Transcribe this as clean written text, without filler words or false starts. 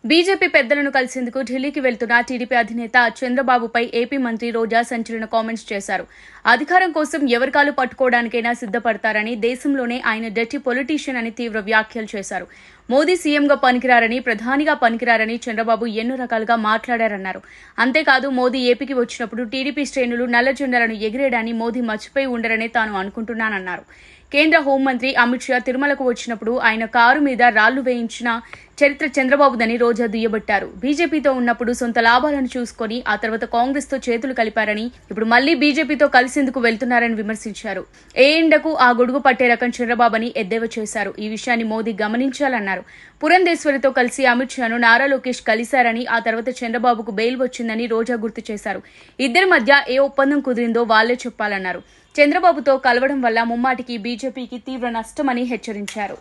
BJP పెద్దలను కలిసేందుకు ఢిల్లీకి వెళ్తున్న టీడీపీ అధినేత చంద్రబాబుపై ఏపీ మంత్రి రోజా సంచలన కామెంట్స్ చేశారు. అధికారం కోసం ఎవరికాలు పట్టుకోవడానికైనా సిద్ధపడతారని, దేశంలోనే ఆయన డర్టీ పొలిటీషియన్ అని తీవ్ర వ్యాఖ్యలు చేశారు. మోదీ సీఎంగా పనికిరారని, ప్రధానిగా పనికిరారని చంద్రబాబు ఎన్నో రకాలుగా మాట్లాడారన్నారు. అంతేకాదు, మోదీ ఏపీకి వచ్చినప్పుడు టీడీపీ శ్రేణులు నల్ల జెండాలను ఎగిరేయడాన్ని మోదీ మర్చిపోయి ఉండరని తాను అనుకుంటున్నానన్నారు. కేంద్ర హోంమంత్రి అమిత్ షా తిరుమలకు వచ్చినప్పుడు ఆయన కారు మీద రాళ్లు వేయించిన చరిత్ర చంద్రబాబుదని రోజా దుయ్యబట్టారు. బీజేపీతో ఉన్నప్పుడు సొంత లాభాలను చూసుకుని ఆ తర్వాత కాంగ్రెస్ తో చేతులు కలిపారని, ఇప్పుడు మళ్లీ బీజేపీతో కలిసేందుకు వెళ్తున్నారని విమర్శించారు. ఏ ఎండకు ఆ గొడుగు పట్టే రకం చంద్రబాబుని ఎద్దేవా చేశారు. ఈ విషయాన్ని మోదీ గమనించాలన్నారు. పురంధేశ్వరితో కలిసి అమిత్ షాను నారా లోకేష్ కలిశారని, ఆ తర్వాత చంద్రబాబుకు బెయిల్ వచ్చిందని రోజా గుర్తు చేశారు. ఇద్దరి మధ్య ఏ ఒప్పందం కుదిరిందో వాళ్లే చెప్పాలన్నారు. చంద్రబాబుతో కలవడం వల్ల ముమ్మాటికి బీజేపీకి తీవ్ర నష్టమని హెచ్చరించారు.